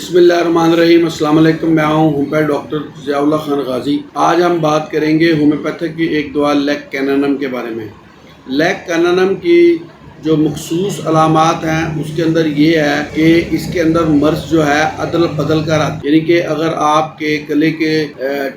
बिस्मिल्लाहिर्रहमानिर्रहीम। अस्सलाम वालेकुम। मैं हूँ होम्योपैथ डॉक्टर ज़ियाउल्लाह खान गाजी। आज हम बात करेंगे होम्योपैथिक की एक दवा लेग कैनानम के बारे में। लेग कैनानम की जो मखसूस अलामात हैं उसके अंदर ये है कि इसके अंदर मर्ज जो है अदल बदल कर आती है, यानी कि अगर आपके गले के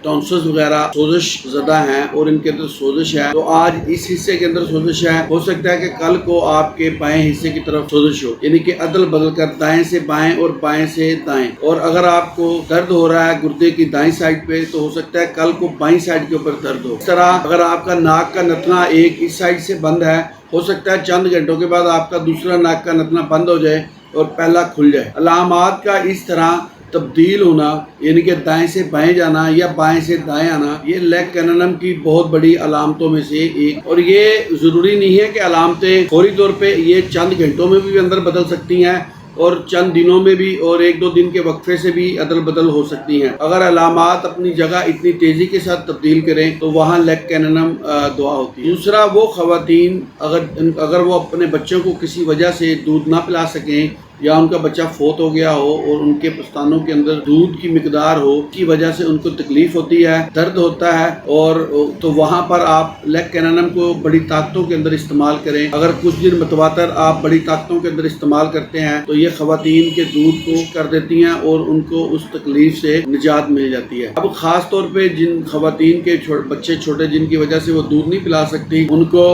टॉन्सिल्स वगैरह सोजिश ज़्यादा हैं और इनके अंदर सोजिश है तो आज इस हिस्से के अंदर सोजिश है, हो सकता है कि कल को आपके बाएं हिस्से की तरफ सोजिश हो, यानी कि अदल बदल कर दाएं से बाएं और बाएं से दाएं। और अगर आपको दर्द हो रहा है गुर्दे की दाईं साइड पे तो हो सकता है कल को बाईं साइड के ऊपर दर्द हो। इस तरह अगर आपका नाक का नथना एक इस साइड से बंद है, हो सकता है चंद घंटों के बाद आपका दूसरा नाक का नथना बंद हो जाए और पहला खुल जाए। अलामात का इस तरह तब्दील होना, यानी कि दाएं से बाएं जाना या बाएं से दाएं आना, ये लेग कैनानम की बहुत बड़ी अलामतों में से एक। और ये ज़रूरी नहीं है कि अलामतें फौरी तौर पे, ये चंद घंटों में भी अंदर बदल सकती हैं और चंद दिनों में भी और एक दो दिन के वक्फे से भी अदल बदल हो सकती हैं। अगर अलामात अपनी जगह इतनी तेज़ी के साथ तब्दील करें तो वहाँ लेग कैनानम दुआ होती है। दूसरा, वो ख़वातीन अगर वो अपने बच्चों को किसी वजह से दूध ना पिला सकें या उनका बच्चा फोत हो गया हो और उनके पस्तानों के अंदर दूध की मिकदार हो की वजह से उनको तकलीफ होती है, दर्द होता है, और तो वहाँ पर आप लेग कैनानम को बड़ी ताकतों के अंदर इस्तेमाल करें। अगर कुछ दिन मतवातर आप बड़ी ताकतों के अंदर इस्तेमाल करते हैं तो ये ख़वातीन के दूध को कर देती हैं और उनको उस तकलीफ से निजात मिल जाती है। अब ख़ास तौर पर जिन ख़वातीन के बच्चे छोटे जिनकी वजह से वो दूध नहीं पिला सकती, उनको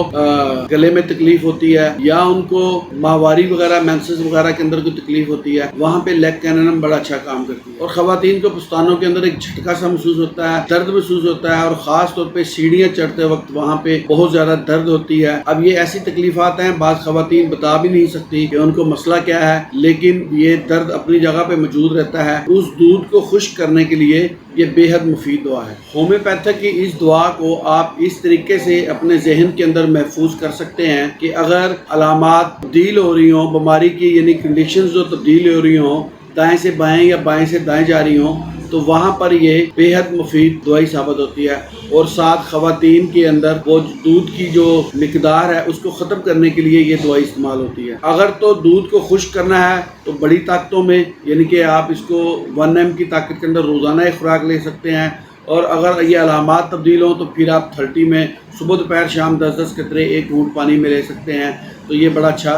गले में तकलीफ होती है या उनको माहवारी वगैरह मेंसेस वगैरह के अंदर को तकलीफ होती है, वहाँ पे लेग कैनानम बड़ा अच्छा काम करती है। और ख़वातीन को पस्तानों के अंदर एक झटका सा महसूस होता है, दर्द महसूस होता है और ख़ास तौर पे सीढ़ियाँ चढ़ते वक्त वहाँ पे बहुत ज़्यादा दर्द होती है। अब ये ऐसी तकलीफात हैं, बाज़ ख़वातीन बता भी नहीं सकती कि उनको मसला क्या है, लेकिन ये दर्द अपनी जगह पे मौजूद रहता है। उस दूध को खुश्क करने के लिए ये बेहद मुफीद दुआ है। होम्योपैथिक की इस दुआ को आप इस तरीके से अपने जहन के अंदर महफूज कर सकते हैं कि अगर अलामात तब्दील हो रही हों, बीमारी की यानी कंडीशंस जो तब्दील हो रही हों, दाएं से बाएं या बाएं से दाएं जा रही हों, तो वहाँ पर ये बेहद मुफीद दवाई साबित होती है। और साथ ख़वातीन के अंदर वो दूध की जो मिकदार है उसको ख़त्म करने के लिए ये दवाई इस्तेमाल होती है। अगर तो दूध को खुश्क करना है तो बड़ी ताकतों में, यानी कि आप इसको 1 mg की ताकत के अंदर रोज़ाना एक खुराक ले सकते हैं। और अगर ये अलामात तब्दील हों तो फिर आप 30 में सुबह दोपहर शाम 10-10 कतरे 1 घूंट पानी में ले सकते हैं। तो ये बड़ा अच्छा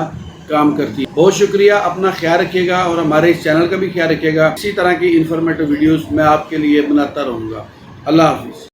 काम करती है। बहुत शुक्रिया, अपना ख्याल रखिएगा और हमारे इस चैनल का भी ख्याल रखिएगा। इसी तरह की इंफॉर्मेटिव वीडियोस मैं आपके लिए बनाता रहूँगा। अल्लाह हाफिज़।